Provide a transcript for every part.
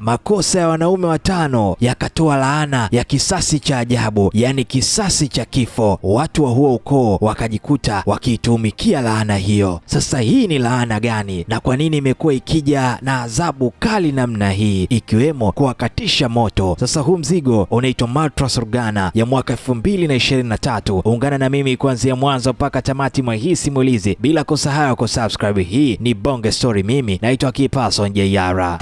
Makosa ya wanaume watano yakatoa laana ya kisasi cha ajabu, yani kisasi cha kifo. Watu wa huo ukoo wakajikuta wakiitumikia laana hiyo. Sasa hii ni laana gani na kwa nini imekuwa ikija na adhabu kali namna hii, ikiwemo kuwakatisha moto? Sasa huu mzigo unaitwa Malta Surgana ya mwaka 2023. Ungana na mimi kuanzia mwanzo mpaka tamati mwa hii simulizi bila kusahau kusubscribe. Hii ni Bonge Story, mimi naitwa Kipason Jayara.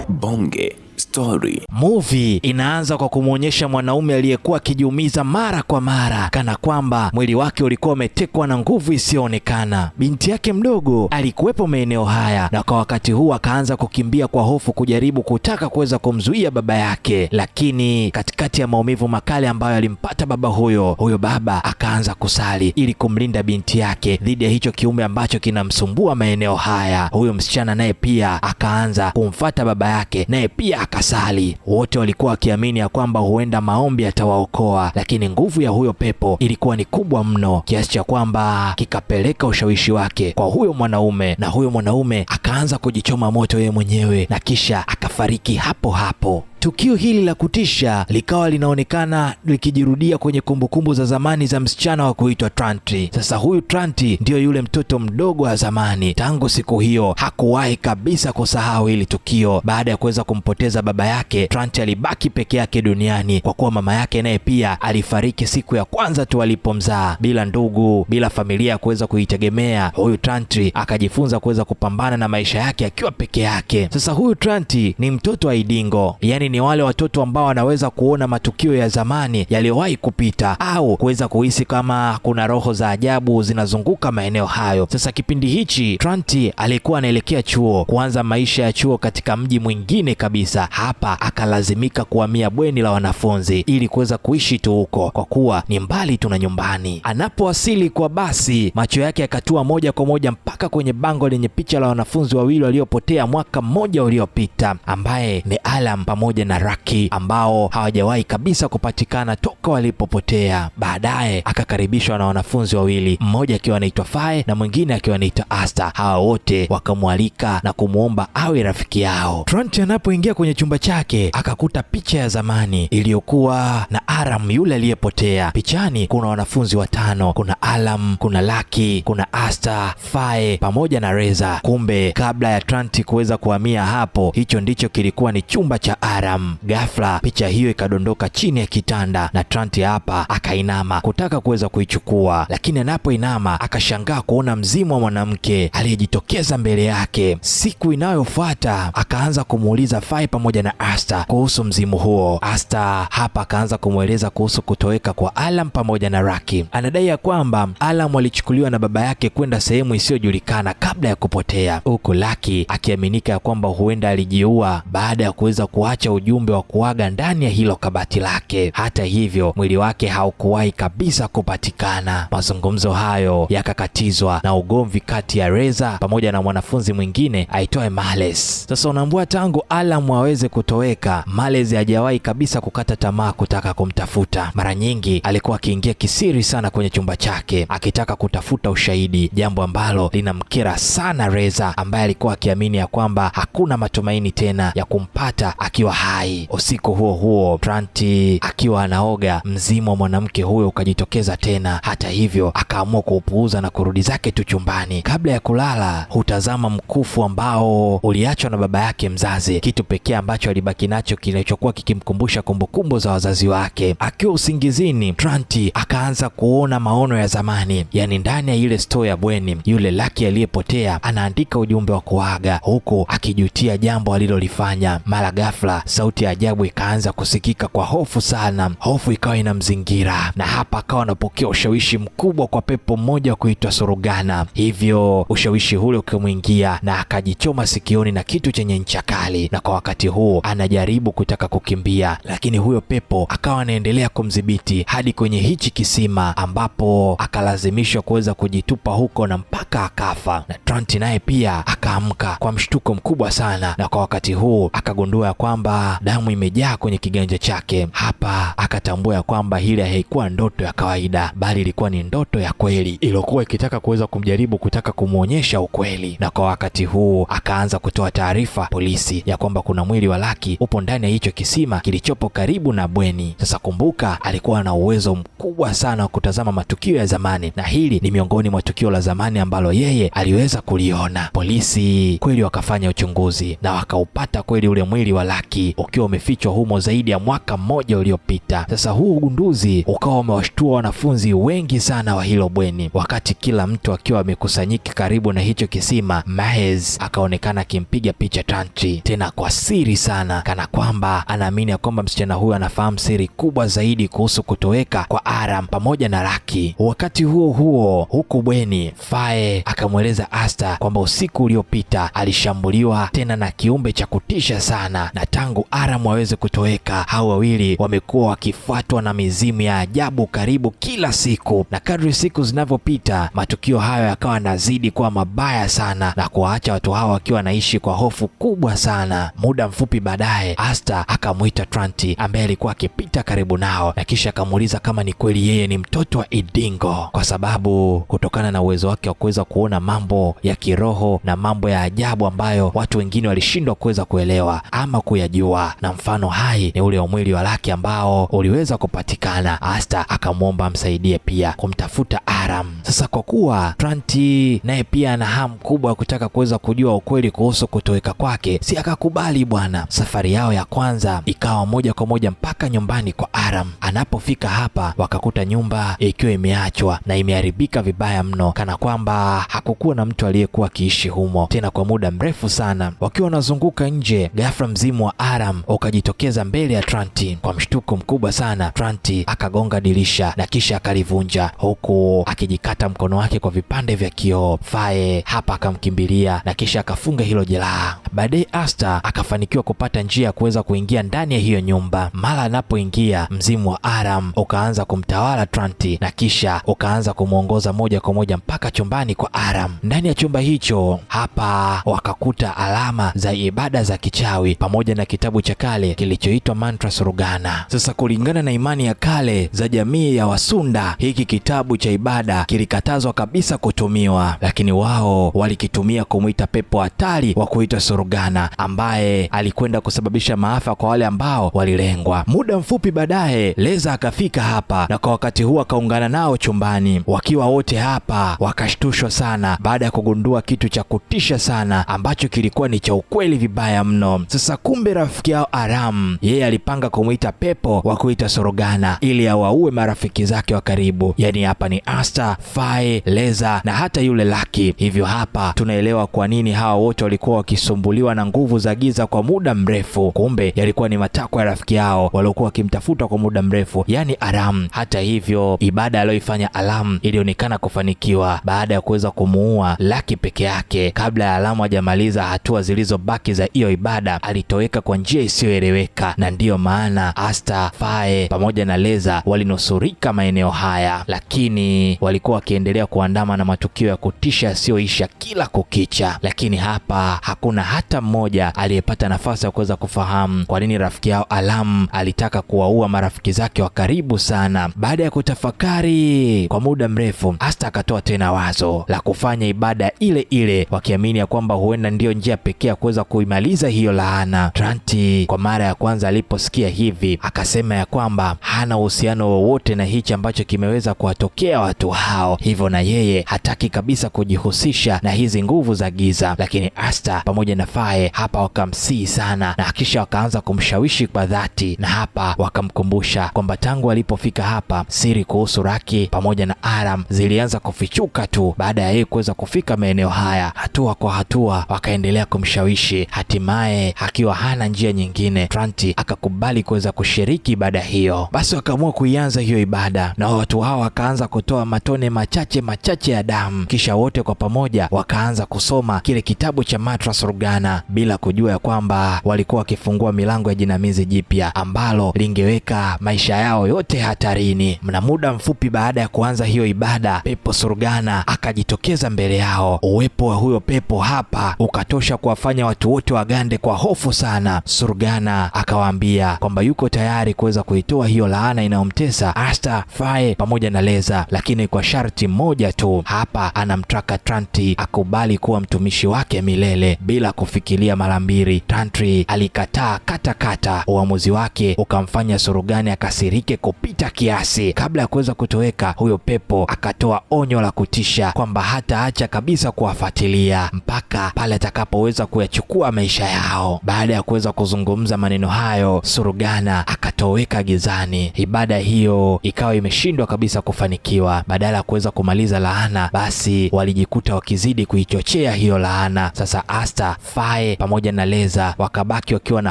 Bonge Story. Movie inaanza kwa kumwonyesha mwanaume aliyekuwa akijiumiza mara kwa mara kana kwamba mwili wake ulikuwa umetekwa na nguvu isiyoonekana. Binti yake mdogo alikuwepo maeneo haya, na kwa wakati huu akaanza kukimbia kwa hofu kujaribu kutaka kuweza kumzuia baba yake, lakini katikati ya maumivu makali ambayo alimpata baba huyo baba akaanza kusali ili kumlinda binti yake dhidi ya hicho kiumbe ambacho kinamsumbua maeneo haya. Huyo msichana naye pia akaanza kumfuata baba yake, naye pia akasali. Wote walikuwa wakiamini ya kwamba huenda maombi yatawaokoa, lakini nguvu ya huyo pepo ilikuwa ni kubwa mno kiasi cha kwamba kikapeleka ushawishi wake kwa huyo mwanaume, na huyo mwanaume akaanza kujichoma moto yeye mwenyewe na kisha akafariki hapo hapo. Tukio hili la kutisha likawa linaonekana likijirudia kwenye kumbukumbu za zamani za msichana wa kuitwa Tranti. Sasa huyu Tranti ndiyo yule mtoto mdogo wa zamani. Tangu siku hiyo hakuwahi kabisa kusahau hili tukio. Baada ya kuweza kumpoteza baba yake, Tranti alibaki peke yake duniani kwa kuwa mama yake naye pia alifariki siku ya kwanza tu alipomzaa. Bila ndugu, bila familia kuweza kuitegemea, huyu Tranti akajifunza kuweza kupambana na maisha yake akiwa peke yake. Sasa huyu Tranti ni mtoto wa idingo, yani ni wale watoto ambao wanaweza kuona matukio ya zamani yaliyowahi kupita au kuweza kuhisi kama kuna roho za ajabu zinazunguka maeneo hayo. Sasa kipindi hichi Tranti alikuwa anaelekea chuo, kuanza maisha ya chuo katika mji mwingine kabisa. Hapa akalazimika kuhamia bweni la wanafunzi ili kuweza kuishi tu huko kwa kuwa ni mbali tu na nyumbani. Anapowasili kwa basi, macho yake yakatua moja kwa moja mpaka kwenye bango lenye picha la wanafunzi wawili waliopotea mwaka mmoja uliopita, ambaye ni Alam pamoja na Raki, ambao hawajawahi kabisa kupatikana toka walipopotea. Baadaye akakaribishwa na wanafunzi wawili, mmoja akiwa anaitwa Faye na mwingine akiwa anaitwa Asta. Hawa wote wakamwalika na kumwomba awe rafiki yao. Tranti anapoingia kwenye chumba chake akakuta picha ya zamani iliyokuwa na Aram yule aliyepotea. Pichani kuna wanafunzi watano, kuna Alam, kuna Raki, kuna Asta, Faye pamoja na Reza. Kumbe kabla ya Tranti kuweza kuhamia hapo, hicho ndicho kilikuwa ni chumba cha Aram. Ghafla picha hiyo ikadondoka chini ya kitanda na Tranti hapa akainama kutaka kuweza kuichukua, lakini anapoinama akashangaa kuona mzimu wa mwanamke aliyejitokeza mbele yake. Siku inayofuata akaanza kumuuliza Faye pamoja na Asta kuhusu mzimu huo. Asta hapa akaanza kumweleza kuhusu kutoweka kwa Alam pamoja na Raki. Anadai ya kwamba Alam alichukuliwa na baba yake kwenda sehemu isiyojulikana kabla ya kupotea, huku Raki akiaminika ya kwamba huenda alijiua baada ya kuweza kuacha ujumbe wa kuaga ndani ya hilo kabati lake. Hata hivyo mwili wake haukuwahi kabisa kupatikana. Mazungumzo hayo yakakatizwa na ugomvi kati ya Reza pamoja na mwanafunzi mwingine aitwaye Males. Sasa unaambua tangu Alam aweze kutoweka, Males hajawahi kabisa kukata tamaa kutaka kumtafuta. Mara nyingi alikuwa akiingia kisiri sana kwenye chumba chake akitaka kutafuta ushahidi, jambo ambalo linamkera sana Reza ambaye alikuwa akiamini ya kwamba hakuna matumaini tena ya kumpata akiwa hai. Usiku huo huo Tranti akiwa anaoga, mzimu wa mwanamke huyo ukajitokeza tena. Hata hivyo akaamua kuupuuza na kurudi zake tu chumbani. Kabla ya kulala hutazama mkufu ambao uliachwa na baba yake mzazi, kitu pekee ambacho alibaki nacho kilichokuwa kikimkumbusha kumbukumbu za wazazi wake. Akiwa usingizini, Tranti akaanza kuona maono ya zamani, yani ndani ya ile store ya bweni yule Raki aliyepotea anaandika ujumbe wa kuaga huku akijutia jambo alilolifanya. Mara ghafla sauti ya ajabu ikaanza kusikika kwa hofu sana. Hofu ikawa inamzingira na hapa akawa anapokea ushawishi mkubwa kwa pepo mmoja wa kuitwa Surgana. Hivyo ushawishi ule ukimwingia na akajichoma sikioni na kitu chenye ncha kali, na kwa wakati huu anajaribu kutaka kukimbia, lakini huyo pepo akawa anaendelea kumdhibiti hadi kwenye hichi kisima ambapo akalazimishwa kuweza kujitupa huko na mpaka akafa. Na Tranti naye pia akaamka kwa mshtuko mkubwa sana, na kwa wakati huu akagundua ya kwamba ghafla damu imejaa kwenye kiganja chake. Hapa akatambua ya kwamba hili haikuwa ndoto ya kawaida, bali ilikuwa ni ndoto ya kweli iliyokuwa ikitaka kuweza kumjaribu, kutaka kumuonyesha ukweli. Na kwa wakati huu akaanza kutoa taarifa polisi ya kwamba kuna mwili wa Lucky upo ndani ya hicho kisima kilichopo karibu na bweni. Sasa kumbuka, alikuwa na uwezo mkubwa sana wa kutazama matukio ya zamani, na hili ni miongoni mwa tukio la zamani ambalo yeye aliweza kuliona. Polisi kweli wakafanya uchunguzi na wakaupata kweli ule mwili wa Lucky ukiwa umefichwa humo zaidi ya mwaka mmoja uliopita. Sasa huu ugunduzi ukawa umewashtua wanafunzi wengi sana wa hilo bweni. Wakati kila mtu akiwa amekusanyika karibu na hicho kisima, Mahez akaonekana akimpiga picha Tranti, tena kwa siri sana, kana kwamba anaamini ya kwamba msichana huyu anafahamu siri kubwa zaidi kuhusu kutoweka kwa Aram pamoja na Lucky. Wakati huo huo, huku bweni, Faye akamweleza Asta kwamba usiku uliopita alishambuliwa tena na kiumbe cha kutisha sana, na tangu Aram waweze kutoweka, hao wawili wamekuwa wakifuatwa na mizimu ya ajabu karibu kila siku. Na kadri siku zinavyopita, matukio hayo yakawa yanazidi kuwa mabaya sana na kuwaacha watu hao wakiwa wanaishi kwa hofu kubwa sana. Muda mfupi baadaye, Asta akamuita Tranti ambaye alikuwa akipita karibu nao, na kisha akamuuliza kama ni kweli yeye ni mtoto wa Idingo, kwa sababu kutokana na uwezo wake wa kuweza kuona mambo ya kiroho na mambo ya ajabu ambayo watu wengine walishindwa kuweza kuelewa ama kuyajua, na mfano hai ni ule wa mwili wa Lucky ambao uliweza kupatikana. Asta akamwomba amsaidie pia kumtafuta Aram. Sasa kwa kuwa Tranti naye pia ana hamu kubwa ya kutaka kuweza kujua ukweli kuhusu kutoweka kwake, si akakubali bwana. Safari yao ya kwanza ikawa moja kwa moja mpaka nyumbani kwa Aram. Anapofika hapa, wakakuta nyumba ikiwa imeachwa na imeharibika vibaya mno, kana kwamba hakukuwa na mtu aliyekuwa akiishi humo tena kwa muda mrefu sana. Wakiwa wanazunguka nje, ghafla mzimu wa Aram ukajitokeza mbele ya Tranti. Kwa mshtuko mkubwa sana, Tranti akagonga dirisha na kisha akalivunja, huku akijikata mkono wake kwa vipande vya kioo. Faye hapa akamkimbilia na kisha akafunga hilo jeraha. Baadaye Asta akafanikiwa kupata njia ya kuweza kuingia ndani ya hiyo nyumba. Mara anapoingia, mzimu wa Aram ukaanza kumtawala Tranti na kisha ukaanza kumwongoza moja kwa moja mpaka chumbani kwa Aram. Ndani ya chumba hicho hapa wakakuta alama za ibada za kichawi pamoja na kitabu cha kale kilichoitwa Mantra Surugana. Sasa kulingana na imani ya kale za jamii ya Wasunda, hiki kitabu cha ibada kilikatazwa kabisa kutumiwa, lakini wao walikitumia kumwita pepo hatari wa kuitwa Surugana ambaye alikwenda kusababisha maafa kwa wale ambao walilengwa. Muda mfupi baadaye, Leza akafika hapa na kwa wakati huu akaungana nao chumbani. Wakiwa wote hapa wakashtushwa sana baada ya kugundua kitu cha kutisha sana ambacho kilikuwa ni cha ukweli vibaya mno. Sasa kumbe rafiki yao Aram, yeye alipanga kumwita pepo wa kuita Surugana ili awaue marafiki zake wa karibu, yani hapa ni Asta, Faye, Leza na hata yule Lucky. Hivyo hapa tunaelewa kwa nini hawa wote walikuwa wakisumbuliwa na nguvu za giza kwa muda mrefu. Kumbe yalikuwa ni matakwa ya rafiki yao waliokuwa wakimtafuta kwa muda mrefu, yani Aram. Hata hivyo, ibada aliyoifanya Aram ilionekana kufanikiwa baada ya kuweza kumuua Lucky peke yake. Kabla ya Aram hajamaliza hatua zilizobaki za hiyo ibada, alitoweka kwa njia isiyoeleweka, na ndiyo maana Asta, Faye pamoja na Leza walinusurika maeneo haya, lakini walikuwa wakiendelea kuandama na matukio ya kutisha yasiyoisha kila kukicha. Lakini hapa hakuna hata mmoja aliyepata nafasi ya kuweza kufahamu kwa nini rafiki yao Aram alitaka kuwaua marafiki zake wa karibu sana. Baada ya kutafakari kwa muda mrefu, Asta akatoa tena wazo la kufanya ibada ile ile, wakiamini ya kwamba huenda ndiyo njia pekee ya kuweza kuimaliza hiyo laana. Tranti kwa mara ya kwanza aliposikia hivi akasema ya kwamba hana uhusiano wowote na hichi ambacho kimeweza kuwatokea watu hao, hivyo na yeye hataki kabisa kujihusisha na hizi nguvu za giza. Lakini Asta pamoja na Faye hapa wakamsihi sana na kisha wakaanza kumshawishi kwa dhati, na hapa wakamkumbusha kwamba tangu alipofika hapa, siri kuhusu Lucky pamoja na Aram zilianza kufichuka tu baada ya yeye kuweza kufika maeneo haya. Hatua kwa hatua wakaendelea kumshawishi, hatimaye akiwa hana njia nyingine, Tranti akakubali kuweza kushiriki ibada hiyo. Basi wakaamua kuianza hiyo ibada, na watu hao wakaanza kutoa matone machache ya damu, kisha wote kwa pamoja wakaanza kusoma kile kitabu cha Mantra Surugana bila kujua ya kwamba walikuwa wakifungua milango ya jinamizi jipya ambalo lingeweka maisha yao yote hatarini. Na muda mfupi baada ya kuanza hiyo ibada, pepo Surugana akajitokeza mbele yao. Uwepo wa huyo pepo hapa ukatosha kuwafanya watu wote wagande kwa hofu sana. Surgana akawaambia kwamba yuko tayari kuweza kuitoa hiyo laana inayomtesa Asta, Faye pamoja na Leza, lakini kwa sharti moja tu. Hapa anamtaka Tranti akubali kuwa mtumishi wake milele bila kufikiria mara mbili. Tranti alikataa kata. Uamuzi wake ukamfanya Surgana akasirike kupita kiasi. Kabla ya kuweza kutoweka, huyo pepo akatoa onyo la kutisha kwamba hataacha kabisa kuwafuatilia mpaka pale atakapoweza kuyachukua maisha yao. Baada ya kuweza kuzungumza maneno hayo, Surgana akatoweka gizani. Ibada hiyo ikawa imeshindwa kabisa kufanikiwa. Badala ya kuweza kumaliza laana, basi walijikuta wakizidi kuichochea hiyo laana. Sasa Asta, Faye pamoja na Leza wakabaki wakiwa na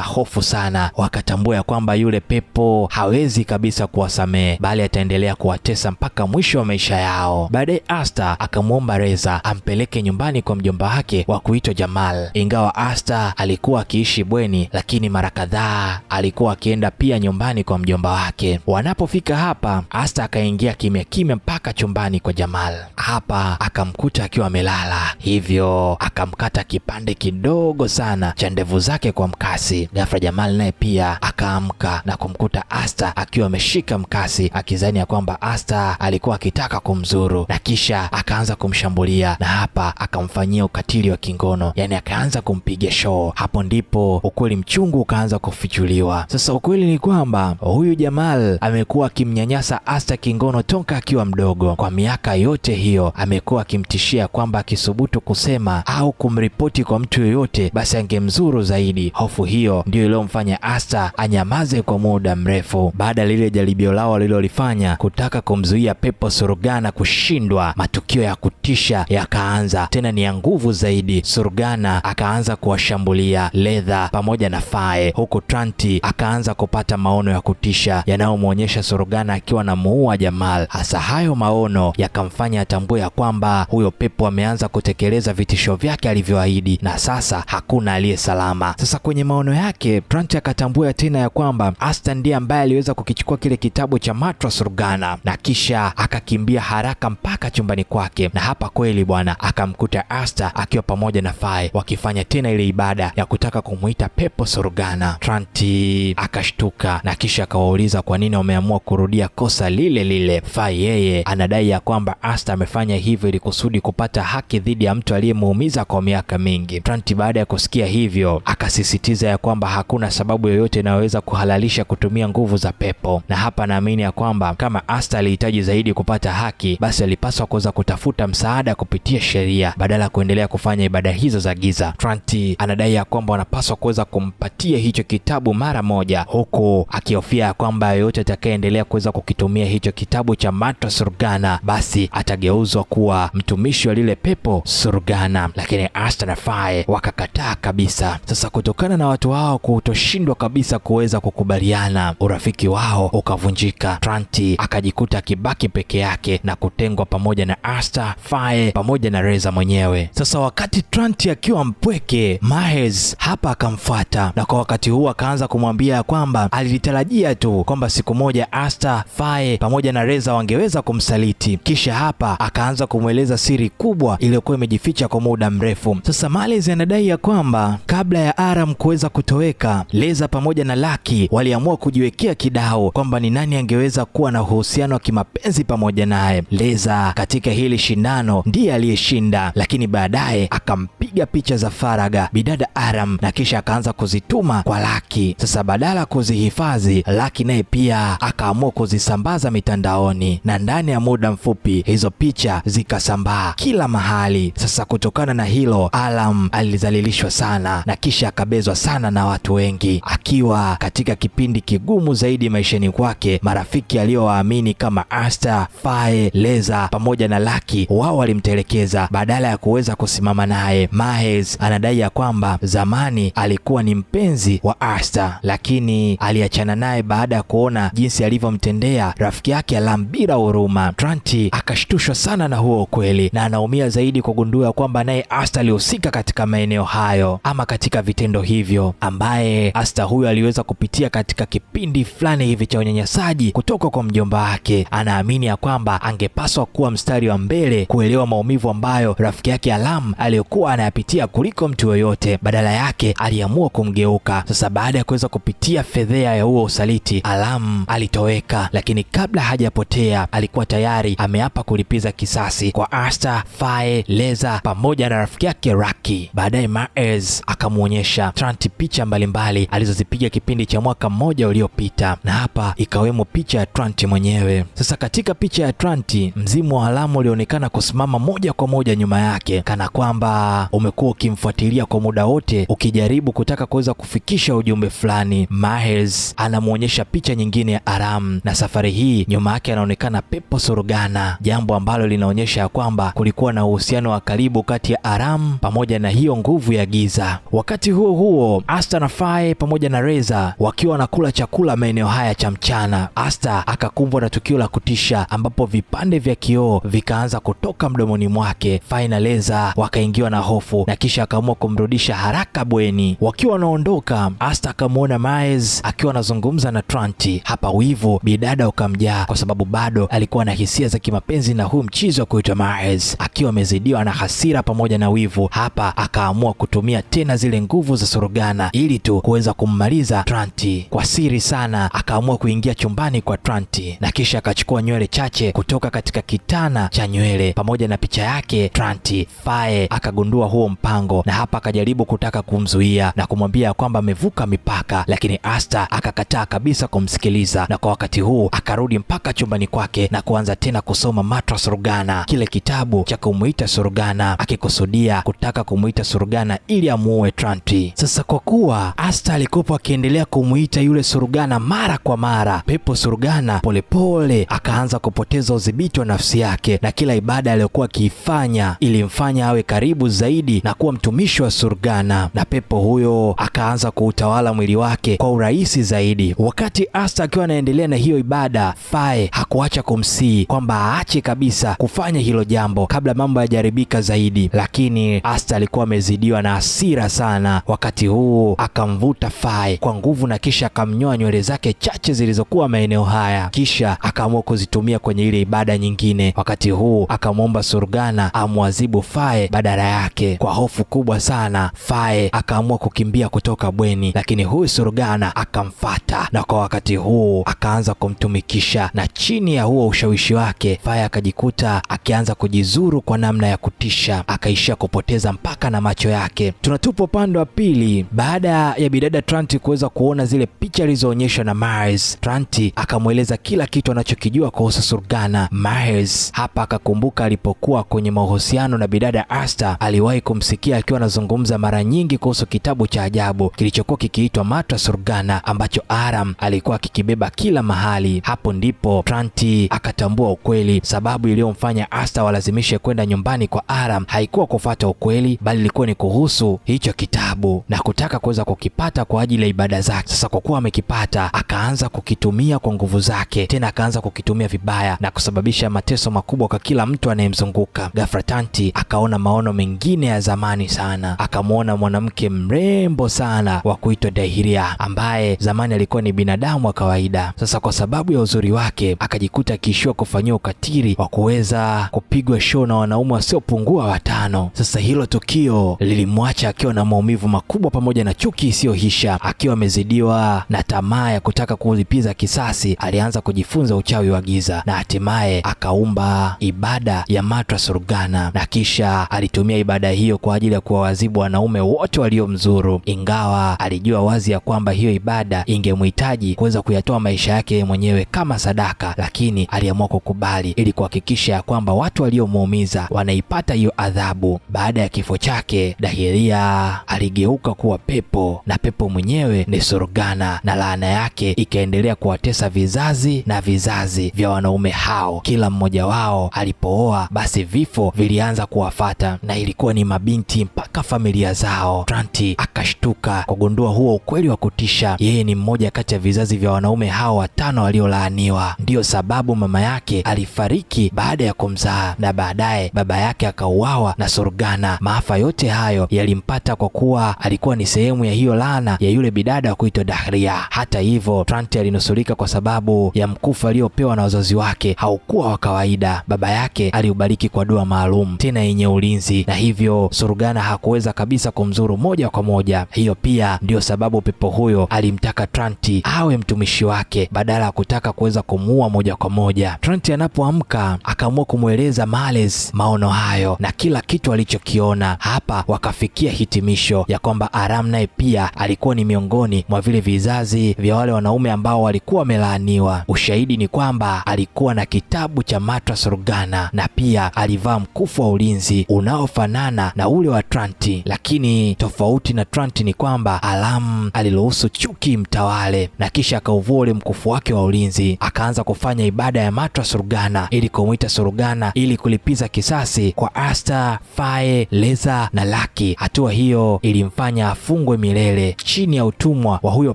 hofu sana. Wakatambua ya kwamba yule pepo hawezi kabisa kuwasamehe, bali ataendelea kuwatesa mpaka mwisho wa maisha yao. Baadaye Asta akamwomba Leza ampeleke nyumbani kwa mjomba wake wa kuitwa Jamal. Ingawa Asta alikuwa akiishi bweni, lakini mara kadhaa alikuwa akienda pia nyumbani kwa mjomba wake. Wanapofika hapa, Asta akaingia kimya kimya mpaka chumbani kwa Jamal. Hapa akamkuta akiwa amelala, hivyo akamkata kipande kidogo sana cha ndevu zake kwa mkasi. Ghafla Jamal naye pia akaamka na kumkuta Asta akiwa ameshika mkasi, akizani ya kwamba Asta alikuwa akitaka kumzuru, na kisha akaanza kumshambulia, na hapa akamfanyia ukatili wa kingono, yani akaanza kumpiga show. Hapo ndipo ukweli mchungu ukaanza kufichuliwa. Sasa ukweli ni kwamba huyu Jamal amekuwa akimnyanyasa Asta kingono toka akiwa mdogo. Kwa miaka yote hiyo amekuwa akimtishia kwamba akisubutu kusema au kumripoti kwa mtu yoyote, basi angemzuru zaidi. Hofu hiyo ndio iliyomfanya Asta anyamaze kwa muda mrefu. Baada lile jaribio lao walilolifanya kutaka kumzuia pepo Surgana kushindwa, matukio ya kutisha yakaanza, tena ni ya nguvu zaidi. Surgana akaanza kuwashambulia Leza pamoja na Faye, huku Tranti akaanza kupata maono ya kutisha yanayomwonyesha Surgana akiwa na muua Jamal. Hasa hayo maono yakamfanya atambue ya kwamba huyo pepo ameanza kutekeleza vitisho vyake alivyoahidi, na sasa hakuna aliye salama. Sasa kwenye maono yake Tranti akatambua tena ya kwamba Asta ndiye ambaye aliweza kukichukua kile kitabu cha matwa Surgana, na kisha akakimbia haraka mpaka chumbani kwake. Na hapa kweli bwana, akamkuta Asta akiwa pamoja na Faye wakifanya tena ile ibada ya kutaka kumuita pepo Surgana. Tranti akashtuka na kisha akawauliza kwa nini wameamua kurudia kosa lile lile. Faye yeye anadai ya kwamba Asta amefanya hivyo ili kusudi kupata haki dhidi ya mtu aliyemuumiza kwa miaka mingi. Tranti baada ya kusikia hivyo akasisitiza ya kwamba hakuna sababu yoyote inayoweza kuhalalisha kutumia nguvu za pepo, na hapa naamini ya kwamba kama Asta alihitaji zaidi kupata haki, basi alipaswa kuweza kutafuta msaada kupitia sheria badala ya kuendelea kufanya ibada hizo za giza. Tranti anadai ya kwamba wanapaswa kuweza kumpatia hicho kitabu mara moja, huku akihofia ya kwamba yoyote atakayeendelea kuweza kukitumia hicho kitabu cha matwa Surgana basi atageuzwa kuwa mtumishi wa lile pepo Surgana. Lakini Asta na Faye wakakataa kabisa. Sasa kutokana na watu hao kutoshindwa kabisa kuweza kukubaliana, urafiki wao ukavunjika. Tranti akajikuta akibaki peke yake na kutengwa pamoja na Asta, Faye pamoja na Leza mwenyewe. Sasa wakati Tranti akiwa mpweke, Mahez hapa akamfuata, na kwa wakati huu akaanza kumwambia kwamba alilitarajia tu kwamba siku moja Asta, Faye pamoja na Leza wangeweza kumsaliti. Kisha hapa akaanza kumweleza siri kubwa iliyokuwa imejificha kwa muda mrefu. Sasa Mahez anadai ya kwamba kabla ya Aram kuweza kutoweka, Leza pamoja na Lucky waliamua kujiwekea kidao kwamba ni nani angeweza kuwa na uhusiano wa kimapenzi pamoja naye. Leza katika hili shindano ndiye aliyeshinda, lakini baadaye akampiga picha za faraga bidada Aram na kisha akaanza kuzituma kwa Lucky. Sasa badala kuzihifadhi, Lucky naye pia akaamua kuzisambaza mitandaoni, na ndani ya muda mfupi hizo picha zikasambaa kila mahali. Sasa kutokana na hilo, Aram alizalilishwa sana na kisha akabezwa sana na watu wengi. Akiwa katika kipindi kigumu zaidi maishani kwake, marafiki aliowaamini kama Asta, Faye, Leza pamoja na Lucky, wao walimtelekeza badala ya kuweza kusimama naye. Mahez anadai ya kwamba zamani alikuwa ni mpenzi wa Asta, lakini aliacha akaachana naye baada ya kuona jinsi alivyomtendea rafiki yake Alam bila huruma. Trant akashtushwa sana na huo ukweli na anaumia zaidi kugundua kwamba naye Asta alihusika katika maeneo hayo ama katika vitendo hivyo, ambaye Asta huyo aliweza kupitia katika kipindi fulani hivi cha unyanyasaji kutoka kwa mjomba wake. Anaamini ya kwamba angepaswa kuwa mstari wa mbele kuelewa maumivu ambayo rafiki yake Alam aliyokuwa anayapitia kuliko mtu yoyote. Badala yake aliamua kumgeuka. Sasa baada ya kuweza kupitia fedhea ya huo usaliti, Alam alitoweka, lakini kabla hajapotea alikuwa tayari ameapa kulipiza kisasi kwa Asta, Faye, Leza pamoja na rafiki yake Raki. Baadaye Myers akamuonyesha Trant picha mbalimbali alizozipiga kipindi cha mwaka mmoja uliopita, na hapa ikawemo picha ya Trant mwenyewe. Sasa katika picha ya Trant, mzimu wa Alam ulionekana kusimama moja kwa moja nyuma yake, kana kwamba umekuwa ukimfuatilia kwa muda wote ukijaribu kutaka kuweza kufikisha ujumbe fulani. Myers anamuonyesha picha nyingine ya Aram, na safari hii nyuma yake anaonekana Pepo Surgana, jambo ambalo linaonyesha kwamba kulikuwa na uhusiano wa karibu kati ya Aram pamoja na hiyo nguvu ya giza. Wakati huo huo, Asta na Faye pamoja na Reza wakiwa wanakula chakula maeneo haya cha mchana, Asta akakumbwa na tukio la kutisha ambapo vipande vya kioo vikaanza kutoka mdomoni mwake. Faye na Reza wakaingiwa na hofu na kisha akaamua kumrudisha haraka bweni. Wakiwa wanaondoka, Asta akamwona Myers akiwa anazungumza na Trant. Hapa wivu bidada ukamjaa kwa sababu bado alikuwa na hisia za kimapenzi na huyu mchizi wa kuitwa Myers. Akiwa amezidiwa na hasira pamoja na wivu, hapa akaamua kutumia tena zile nguvu za Surgana ili tu kuweza kummaliza Trant. Kwa siri sana akaamua kuingia chumbani kwa Trant na kisha akachukua nywele chache kutoka katika kitana cha nywele pamoja na picha yake Trant. Faye akagundua huo mpango na hapa akajaribu kutaka kumzuia na kumwambia kwamba amevuka mipaka, lakini Asta akakataa kabisa kumsikiliza, na kwa wakati huu akarudi mpaka chumbani kwake na kuanza tena kusoma Matra Surgana, kile kitabu cha kumuita Surgana, akikusudia kutaka kumuita Surgana ili amuue Trant. Sasa kwa kuwa Asta alikuwa akiendelea kumuita yule Surgana mara kwa mara, Pepo Surgana polepole akaanza kupoteza udhibiti wa nafsi yake, na kila ibada aliyokuwa akiifanya ilimfanya awe karibu zaidi na kuwa mtumishi wa Surgana, na pepo huyo akaanza kuutawala mwili wake kwa urahisi zaidi. Wakati Asta akiwa anaendelea na hiyo ibada, Faye hakuacha kumsihi kwamba aache kabisa kufanya hilo jambo kabla mambo yajaribika zaidi, lakini Asta alikuwa amezidiwa na hasira sana. Wakati huu akamvuta Faye kwa nguvu na kisha akamnyoa nywele zake chache zilizokuwa maeneo haya, kisha akaamua kuzitumia kwenye ile ibada nyingine. Wakati huu akamwomba Surgana amwazibu Faye badala yake. Kwa hofu kubwa sana, Faye akaamua kukimbia kutoka bweni, lakini huyu Surgana akamfata na kwa wakati huu akaanza kumtumikisha, na chini ya huo ushawishi wake Faye akajikuta akianza kujizuru kwa namna ya kutisha, akaishia kupoteza mpaka na macho yake. Tunatupa upande wa pili. Baada ya bidada Trant kuweza kuona zile picha alizoonyeshwa na Myers, Trant akamweleza kila kitu anachokijua kuhusu Surgana. Myers hapa akakumbuka alipokuwa kwenye mahusiano na bidada Asta, aliwahi kumsikia akiwa anazungumza mara nyingi kuhusu kitabu cha ajabu kilichokuwa kikiitwa Matra Surgana ambacho Aram alikuwa akikibeba kila mahali. Hapo ndipo Trant akatambua ukweli. Sababu iliyomfanya Asta walazimishe kwenda nyumbani kwa Aram haikuwa kufuata ukweli, bali ilikuwa ni kuhusu hicho kitabu na kutaka kuweza kukipata kwa ajili ya ibada zake. Sasa kwa kuwa amekipata, akaanza kukitumia kwa nguvu zake, tena akaanza kukitumia vibaya na kusababisha mateso makubwa kwa kila mtu anayemzunguka. Ghafla Trant akaona maono mengine ya zamani sana. Akamwona mwanamke mrembo sana wa kuitwa Dahiria ambaye zamani alikuwa ni binadamu wa kawaida. Sasa kwa sababu ya uzuri wake akajikuta akiishiwa kufanyia ukatili wa kuweza kupigwa show na wanaume wasiopungua 5. Sasa hilo tukio lilimwacha akiwa na maumivu makubwa pamoja na chuki isiyoisha. Akiwa amezidiwa na tamaa ya kutaka kulipiza kisasi, alianza kujifunza uchawi wa giza na hatimaye akaumba ibada ya Matra Surgana, na kisha alitumia ibada hiyo kwa ajili ya kuwaadhibu wanaume wote waliomzuru, ingawa alijua wazi ya kwamba hiyo ibada ingemhitaji kuweza kuyatoa maisha yake mwenyewe kama sadaka, lakini aliamua kukubali ili kuhakikisha ya kwamba watu waliomuumiza wanaipata hiyo adhabu. Baada ya kifo chake, Dahiria aligeuka kuwa pepo na pepo mwenyewe ni Surgana, na laana yake ikaendelea kuwatesa vizazi na vizazi vya wanaume hao. Kila mmoja wao alipooa, basi vifo vilianza kuwafata na ilikuwa ni mabinti mpaka familia zao. Trant akashtuka kugundua huo ukweli wa kutisha. Yeye ni moja kati ya vizazi vya wanaume hao watano waliolaaniwa. Ndiyo sababu mama yake alifariki baada ya kumzaa na baadaye baba yake akauawa na Surgana. Maafa yote hayo yalimpata kwa kuwa alikuwa ni sehemu ya hiyo laana ya yule bidada wa kuitwa Dahlia. Hata hivyo, Tranti alinusurika kwa sababu ya mkufu aliopewa na wazazi wake haukuwa wa kawaida. Baba yake aliubariki kwa dua maalum tena yenye ulinzi, na hivyo Surgana hakuweza kabisa kumzuru moja kwa moja. Hiyo pia ndiyo sababu pepo huyo alimtaka Tranti awe mtumishi wake badala ya kutaka kuweza kumuua moja kwa moja. Tranti anapoamka akaamua kumweleza Males maono hayo na kila kitu alichokiona. Hapa wakafikia hitimisho ya kwamba Aram naye pia alikuwa ni miongoni mwa vile vizazi vya wale wanaume ambao walikuwa wamelaaniwa. Ushahidi ni kwamba alikuwa na kitabu cha Matra Surgana na pia alivaa mkufu wa ulinzi unaofanana na ule wa Tranti, lakini tofauti na Tranti ni kwamba Aram aliruhusu chuki mtawale na kisha akauvua ule mkufu wake wa ulinzi, akaanza kufanya ibada ya Matra Surgana ili kumwita Surgana ili kulipiza kisasi kwa Asta, Faye, Leza na Laki. Hatua hiyo ilimfanya afungwe milele chini ya utumwa wa huyo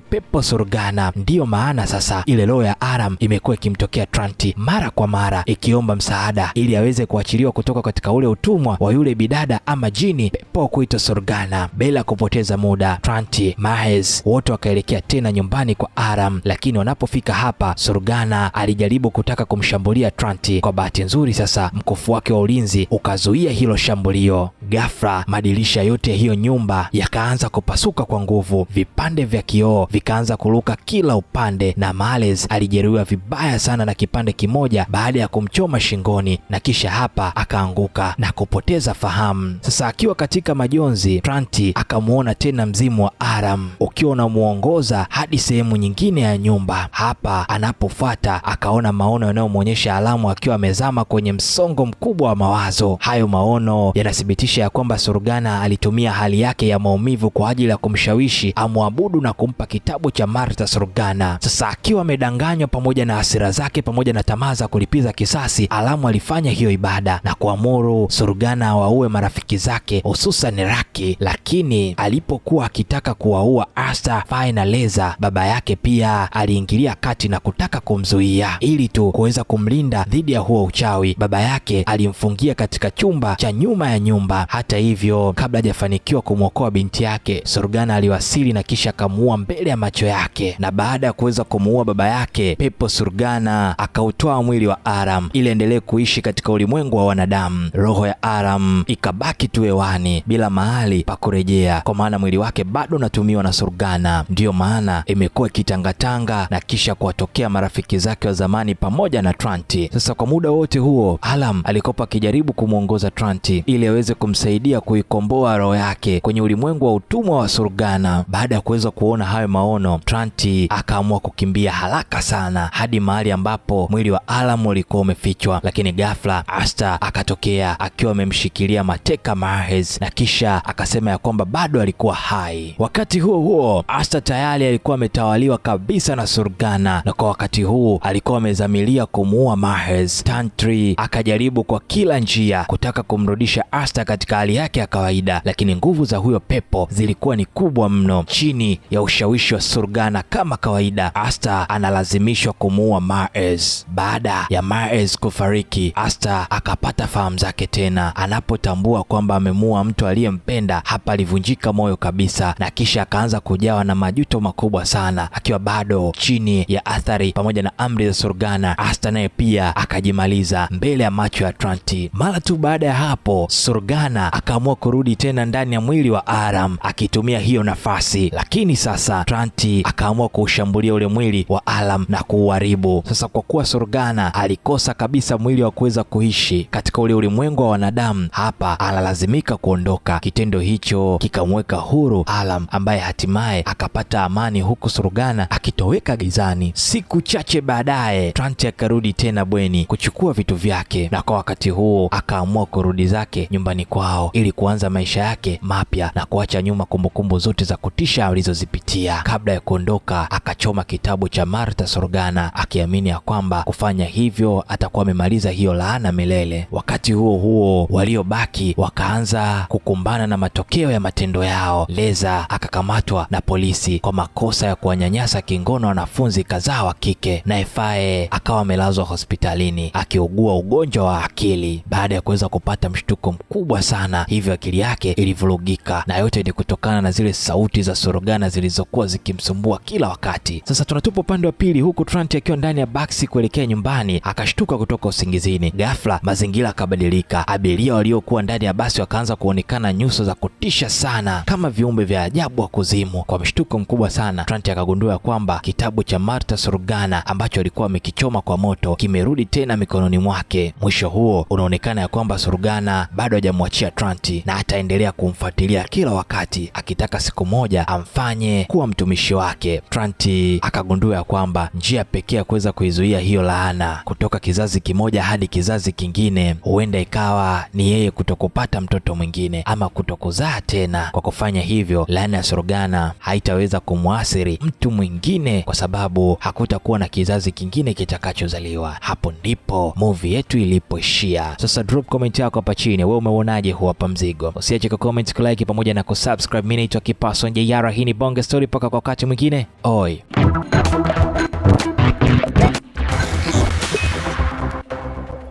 pepo Surgana. Ndiyo maana sasa ile roho ya Aram imekuwa ikimtokea Tranti mara kwa mara ikiomba msaada ili aweze kuachiliwa kutoka katika ule utumwa wa yule bidada ama jini pepo kuitwa Surgana. Bila kupoteza muda, Tranti, Mahes wote wakaelekea tena nyumbani kwa Aram, lakini wanapofika hapa Surgana alijaribu kutaka kumshambulia Tranti. Kwa bahati nzuri sasa mkufu wake wa ulinzi ukazuia hilo shambulio. Ghafla madirisha yote ya hiyo nyumba yakaanza kupasuka kwa nguvu, vipande vya kioo vikaanza kuruka kila upande na Males alijeruhiwa vibaya sana na kipande kimoja baada ya kumchoma shingoni, na kisha hapa akaanguka na kupoteza fahamu. Sasa akiwa katika majonzi, Tranti akamuona tena mzimu wa Aram ukiwa unamuongoza hadi sehemu nyingine ya nyumba. Hapa anapofuata akaona maono yanayomwonyesha Alamu akiwa amezama kwenye msongo mkubwa wa mawazo. Hayo maono yanathibitisha ya kwamba Surgana alitumia hali yake ya maumivu kwa ajili ya kumshawishi amwabudu na kumpa kitabu cha Matra Surgana. Sasa akiwa amedanganywa pamoja na hasira zake pamoja na tamaa za kulipiza kisasi, Alamu alifanya hiyo ibada na kuamuru Surgana awaue marafiki zake hususan Raki, lakini alipokuwa akitaka kuwaua Asta, Faye na Leza, baba yake pia aliingilia kati na kutaka kumzuia ili tu kuweza kumlinda dhidi ya huo uchawi. Baba yake alimfungia katika chumba cha nyuma ya nyumba. Hata hivyo, kabla hajafanikiwa kumwokoa binti yake, Surgana aliwasili na kisha akamuua mbele ya macho yake. Na baada ya kuweza kumuua baba yake, pepo Surgana akautoa mwili wa Aram ili endelee kuishi katika ulimwengu wa wanadamu. Roho ya Aram ikabaki tu hewani bila mahali pa kurejea, kwa maana mwili wake bado unatumiwa na Surgana. Ndiyo maana imekuwa ikitangatanga na kisha kuwatokea marafiki zake wa zamani pamoja na Tranti. Sasa kwa muda wote huo Alam alikopa akijaribu kumwongoza Tranti ili aweze kumsaidia kuikomboa roho yake kwenye ulimwengu wa utumwa wa Surgana. Baada ya kuweza kuona hayo maono, Tranti akaamua kukimbia haraka sana hadi mahali ambapo mwili wa Alam ulikuwa umefichwa, lakini ghafla Asta akatokea akiwa amemshikilia mateka Mahes na kisha akasema ya kwamba bado alikuwa hai. Wakati huo huo, Asta tayari alikuwa ametawaliwa kabisa na Surgana na kwa wakati huu alikuwa amezamilia kumuua Mahes. Tantri akajaribu kwa kila njia kutaka kumrudisha Asta katika hali yake ya kawaida, lakini nguvu za huyo pepo zilikuwa ni kubwa mno. Chini ya ushawishi wa Surgana kama kawaida, Asta analazimishwa kumuua Mahes. Baada ya Mahes kufariki, Asta akapata fahamu zake tena. Anapotambua kwamba amemuua mtu aliyempenda, hapa alivunjika moyo kabisa na kisha akaanza kujawa na majuto makubwa sana. Akiwa bado chini ya athari pamoja na amri za Surgana, Asta naye pia akajimaliza mbele ya macho ya Tranti. Mara tu baada ya hapo, Surgana akaamua kurudi tena ndani ya mwili wa Aram akitumia hiyo nafasi, lakini sasa Tranti akaamua kuushambulia ule mwili wa Aram na kuuharibu. Sasa kwa kuwa Surgana alikosa kabisa mwili wa kuweza kuishi katika ule ulimwengu wa wanadamu, hapa analazimika kuondoka. Kitendo hicho kikamweka huru Aram ambaye hatimaye akapata amani, huku Surgana akitoweka gizani. Siku chache baadaye, Tranti akarudi tena bweni kuchukua vitu vyake, na kwa wakati huo akaamua kurudi zake nyumbani kwao. kwao ili kuanza maisha yake mapya na kuacha nyuma kumbukumbu zote za kutisha alizozipitia. Kabla ya kuondoka, akachoma kitabu cha Martha Sorgana akiamini ya kwamba kufanya hivyo atakuwa amemaliza hiyo laana milele. Wakati huo huo, waliobaki wakaanza kukumbana na matokeo ya matendo yao. Leza akakamatwa na polisi kwa makosa ya kuwanyanyasa kingono wanafunzi kadhaa wa kike, na Faye akawa amelazwa hospitalini akiugua ugonjwa wa akili baada ya kuweza kupata mshtuko mkubwa sana, hivyo akili yake ilivurugika, na yote ni kutokana na zile sauti za Sorgana zilizokuwa zikimsumbua kila wakati. Sasa tunatupa upande wa pili, huku Trant akiwa ndani ya basi kuelekea nyumbani, akashtuka kutoka usingizini. Ghafla mazingira yakabadilika. Abiria waliokuwa ndani ya basi wakaanza kuonekana nyuso za kutisha sana kama viumbe vya ajabu wa kuzimu. Kwa mshtuko mkubwa sana, Trant akagundua kwamba kitabu cha Martha Sorgana ambacho alikuwa amekichoma kwa moto kimerudi tena mikononi mwake. Mwisho huo unaonekana ya kwamba Sorgana bado hajamwachia Trant na ataendelea kumfuatilia kila wakati, akitaka siku moja amfanye kuwa mtumishi wake. Trant akagundua kwamba njia pekee ya kuweza kuizuia hiyo laana kutoka kizazi kimoja hadi kizazi kingine huenda ikawa ni yeye kutokupata mtoto mwingine ama kutokuzaa tena. Kwa kufanya hivyo, laana ya Sorgana haitaweza kumwathiri mtu mwingine kwa sababu hakutakuwa na kizazi kingine kitakachozaliwa. Hapo ndipo movie yetu ilipoishia. Sasa drop comment yako hapa chini, wewe umeonaje huu hapa mzigo? Usiache ku comment, ku like pamoja na ku subscribe. Mimi naitwa Kipaso Njayara, hii ni Bonge Story, paka kwa wakati mwingine. Oi.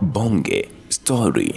Bonge Story.